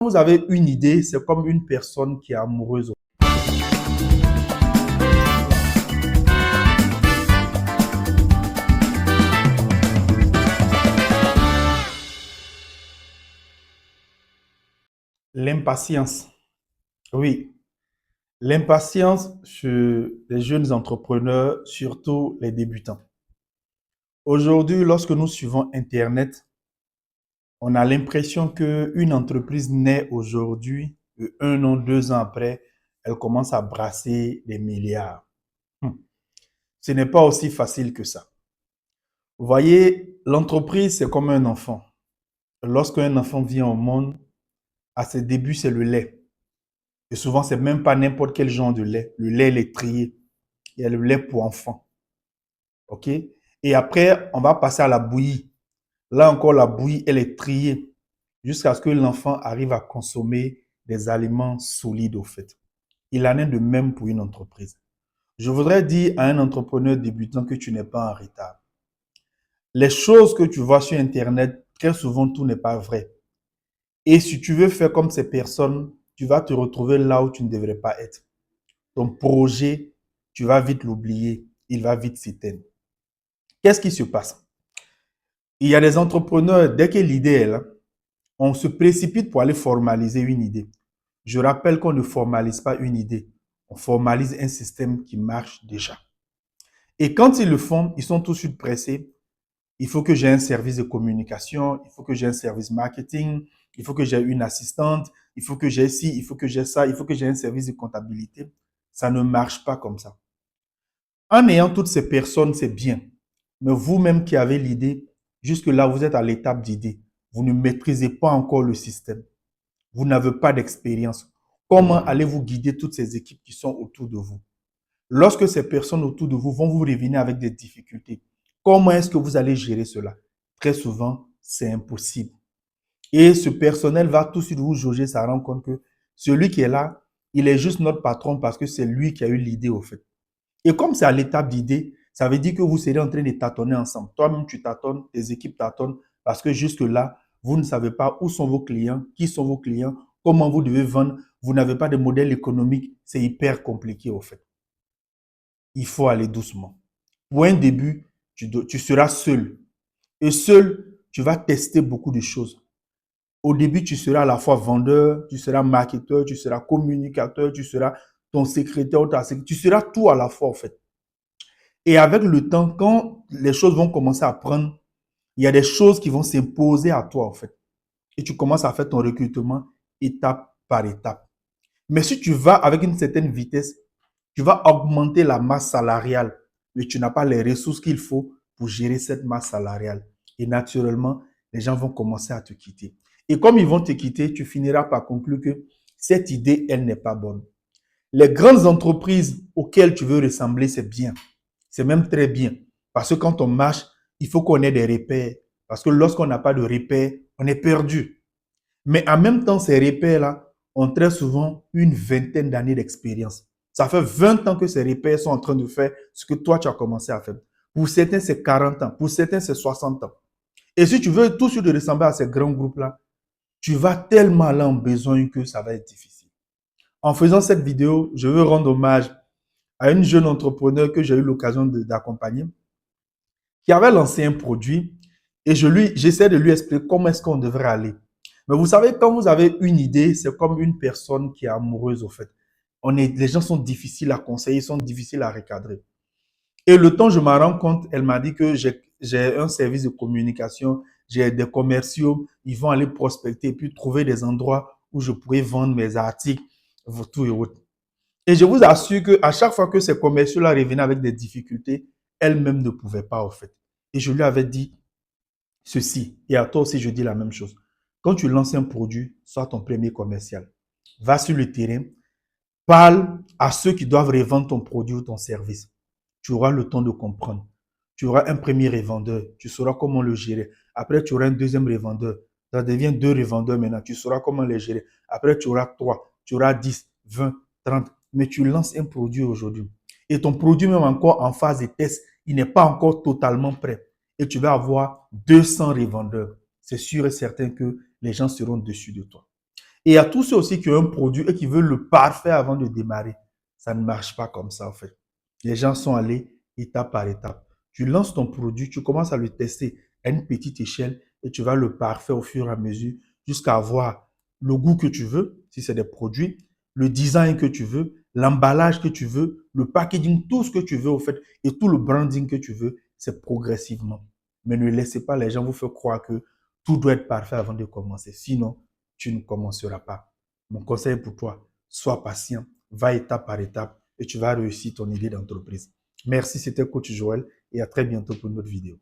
Vous avez une idée, c'est comme une personne qui est amoureuse. L'impatience. Oui, l'impatience chez les jeunes entrepreneurs, surtout les débutants. Aujourd'hui, lorsque nous suivons Internet, on a l'impression qu'une entreprise naît aujourd'hui et 1 an, 2 ans après, elle commence à brasser des milliards. Ce n'est pas aussi facile que ça. Vous voyez, l'entreprise, c'est comme un enfant. Lorsqu'un enfant vient au monde, à ses débuts, c'est le lait. Et souvent, c'est même pas n'importe quel genre de lait. Le lait, il est trié. Il y a le lait pour enfants. OK? Et après, on va passer à la bouillie. Là encore, la bouillie, elle est triée jusqu'à ce que l'enfant arrive à consommer des aliments solides, au fait. Il en est de même pour une entreprise. Je voudrais dire à un entrepreneur débutant que tu n'es pas en retard. Les choses que tu vois sur Internet, très souvent, tout n'est pas vrai. Et si tu veux faire comme ces personnes, tu vas te retrouver là où tu ne devrais pas être. Ton projet, tu vas vite l'oublier. Il va vite s'éteindre. Qu'est-ce qui se passe? Il y a des entrepreneurs, dès que l'idée est là, on se précipite pour aller formaliser une idée. Je rappelle qu'on ne formalise pas une idée. On formalise un système qui marche déjà. Et quand ils le font, ils sont tout de suite pressés. Il faut que j'ai un service de communication, il faut que j'ai un service marketing, il faut que j'ai une assistante, il faut que j'ai ci, il faut que j'ai ça, il faut que j'ai un service de comptabilité. Ça ne marche pas comme ça. En ayant toutes ces personnes, c'est bien. Mais vous-même qui avez l'idée, jusque-là, vous êtes à l'étape d'idée. Vous ne maîtrisez pas encore le système. Vous n'avez pas d'expérience. Comment allez-vous guider toutes ces équipes qui sont autour de vous? Lorsque ces personnes autour de vous vont vous revenir avec des difficultés, comment est-ce que vous allez gérer cela? Très souvent, c'est impossible. Et ce personnel va tout de suite vous jauger, ça rend compte que celui qui est là, il est juste notre patron parce que c'est lui qui a eu l'idée au fait. Et comme c'est à l'étape d'idée, ça veut dire que vous serez en train de tâtonner ensemble. Toi-même, tu tâtonnes, tes équipes tâtonnent parce que jusque-là, vous ne savez pas où sont vos clients, qui sont vos clients, comment vous devez vendre. Vous n'avez pas de modèle économique. C'est hyper compliqué au fait. Il faut aller doucement. Pour un début, tu seras seul. Et seul, tu vas tester beaucoup de choses. Au début, tu seras à la fois vendeur, tu seras marketeur, tu seras communicateur, tu seras ton secrétaire, tu seras tout à la fois en fait. Et avec le temps, quand les choses vont commencer à prendre, il y a des choses qui vont s'imposer à toi en fait. Et tu commences à faire ton recrutement étape par étape. Mais si tu vas avec une certaine vitesse, tu vas augmenter la masse salariale, mais tu n'as pas les ressources qu'il faut pour gérer cette masse salariale. Et naturellement, les gens vont commencer à te quitter. Et comme ils vont te quitter, tu finiras par conclure que cette idée, elle n'est pas bonne. Les grandes entreprises auxquelles tu veux ressembler, c'est bien. C'est même très bien. Parce que quand on marche, il faut qu'on ait des repères. Parce que lorsqu'on n'a pas de repères, on est perdu. Mais en même temps, ces repères-là ont très souvent une vingtaine d'années d'expérience. Ça fait 20 ans que ces repères sont en train de faire ce que toi, tu as commencé à faire. Pour certains, c'est 40 ans. Pour certains, c'est 60 ans. Et si tu veux tout de suite ressembler à ces grands groupes-là, tu vas tellement aller en besoin que ça va être difficile. En faisant cette vidéo, je veux rendre hommage à une jeune entrepreneur que j'ai eu l'occasion d'accompagner, qui avait lancé un produit et j'essaie de lui expliquer comment est-ce qu'on devrait aller. Mais vous savez, quand vous avez une idée, c'est comme une personne qui est amoureuse au fait. Les gens sont difficiles à conseiller, sont difficiles à recadrer. Et le temps, je me rends compte, elle m'a dit que j'ai un service de communication, j'ai des commerciaux, ils vont aller prospecter et puis trouver des endroits où je pourrais vendre mes articles, tout et autres. Et je vous assure qu'à chaque fois que ces commerciaux-là revenaient avec des difficultés, elle-même ne pouvait pas, en fait. Et je lui avais dit ceci, et à toi aussi, je dis la même chose. Quand tu lances un produit, sois ton premier commercial. Va sur le terrain, parle à ceux qui doivent revendre ton produit ou ton service. Tu auras le temps de comprendre. Tu auras un premier revendeur, tu sauras comment le gérer. Après, tu auras un deuxième revendeur. Ça devient 2 revendeurs maintenant, tu sauras comment les gérer. Après, tu auras 3, tu auras 10, 20, 30. Mais tu lances un produit aujourd'hui. Et ton produit, même encore en phase de test, il n'est pas encore totalement prêt. Et tu vas avoir 200 revendeurs. C'est sûr et certain que les gens seront dessus de toi. Et il y a tous ceux aussi qui ont un produit et qui veulent le parfait avant de démarrer. Ça ne marche pas comme ça, en fait. Les gens sont allés étape par étape. Tu lances ton produit, tu commences à le tester à une petite échelle et tu vas le parfaire au fur et à mesure jusqu'à avoir le goût que tu veux, si c'est des produits, le design que tu veux, l'emballage que tu veux, le packaging, tout ce que tu veux, au fait, et tout le branding que tu veux, c'est progressivement. Mais ne laissez pas les gens vous faire croire que tout doit être parfait avant de commencer. Sinon, tu ne commenceras pas. Mon conseil pour toi, sois patient, va étape par étape et tu vas réussir ton idée d'entreprise. Merci, c'était Coach Joël et à très bientôt pour une autre vidéo.